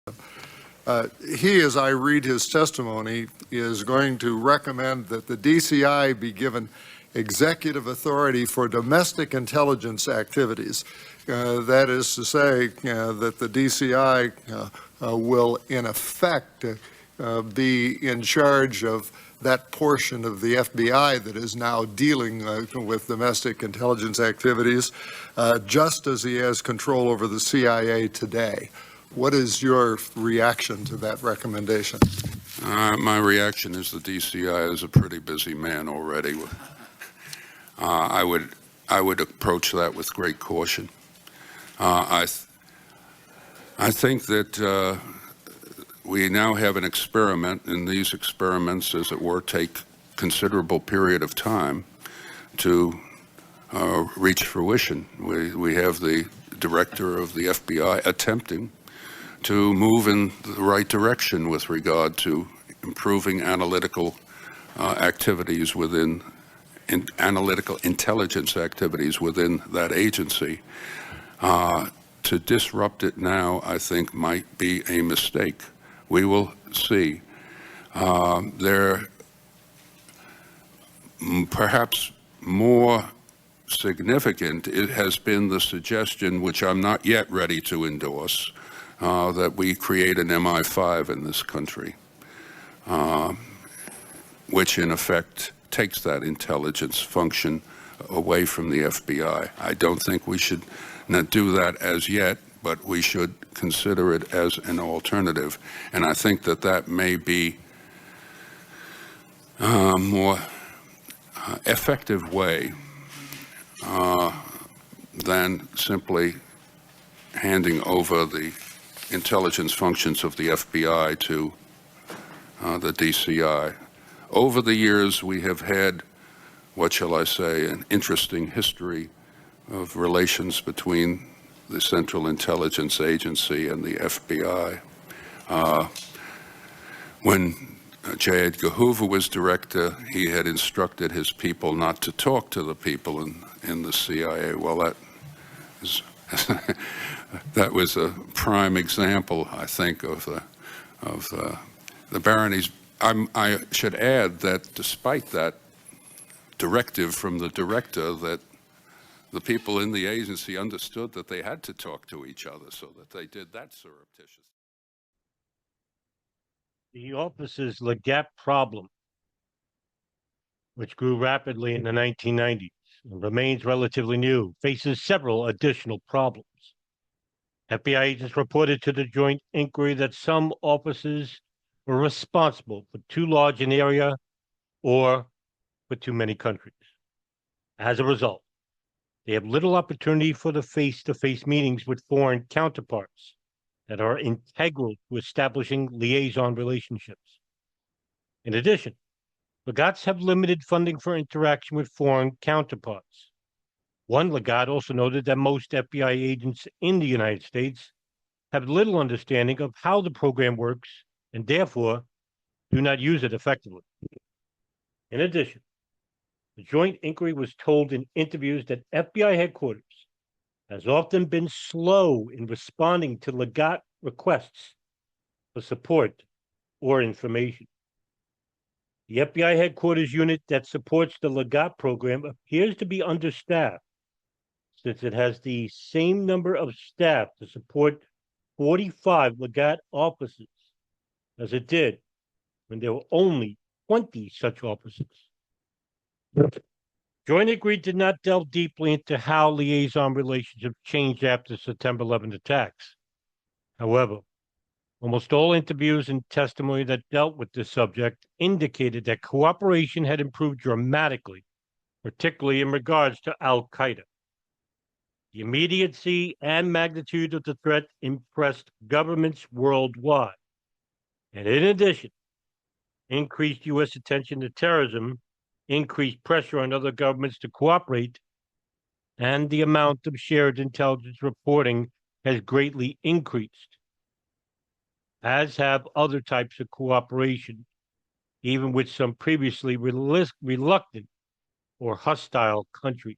He, as I read his testimony, is going to recommend that the DCI be given executive authority for domestic intelligence activities. That is to say that the DCI will, in effect, be in charge of that portion of the FBI that is now dealing with domestic intelligence activities, just as he has control over the CIA today. What is your reaction to that recommendation? My reaction is the DCI is a pretty busy man already. I would approach that with great caution. I think that we now have an experiment, and these experiments, as it were, take considerable period of time to reach fruition. We have the director of the FBI attempting to move in the right direction with regard to improving analytical activities within analytical intelligence activities within that agency. To disrupt it now, I think, might be a mistake. We will see. There perhaps more significant, it has been the suggestion, which I'm not yet ready to endorse, that we create an MI5 in this country, which in effect takes that intelligence function away from the FBI. I don't think we should not do that as yet, but we should consider it as an alternative. And I think that that may be a more effective way than simply handing over the intelligence functions of the FBI to the DCI. Over the years, we have had, what shall I say, an interesting history of relations between the Central Intelligence Agency and the FBI. When J. Edgar Hoover was director, he had instructed his people not to talk to the people in the CIA. Well, that is that was a prime example, I think, of the baronies. I should add that despite that directive from the director, that the people in the agency understood that they had to talk to each other, so that they did that surreptitiously. The office's Legat problem, which grew rapidly in the 1990s and remains relatively new, faces several additional problems. FBI agents reported to the joint inquiry that some offices were responsible for too large an area or for too many countries. As a result, they have little opportunity for the face-to-face meetings with foreign counterparts that are integral to establishing liaison relationships. In addition, legats have limited funding for interaction with foreign counterparts. One legat also noted that most FBI agents in the United States have little understanding of how the program works and therefore do not use it effectively. In addition, the joint inquiry was told in interviews that FBI headquarters has often been slow in responding to legat requests for support or information. The FBI headquarters unit that supports the legat program appears to be understaffed, since it has the same number of staff to support 45 legat offices as it did when there were only 20 such offices. Joint Inquiry did not delve deeply into how liaison relationships changed after September 11 attacks. However, almost all interviews and testimony that dealt with this subject indicated that cooperation had improved dramatically, particularly in regards to Al-Qaeda. The immediacy and magnitude of the threat impressed governments worldwide. And in addition, increased U.S. attention to terrorism, increased pressure on other governments to cooperate, and the amount of shared intelligence reporting has greatly increased, as have other types of cooperation, even with some previously reluctant or hostile countries.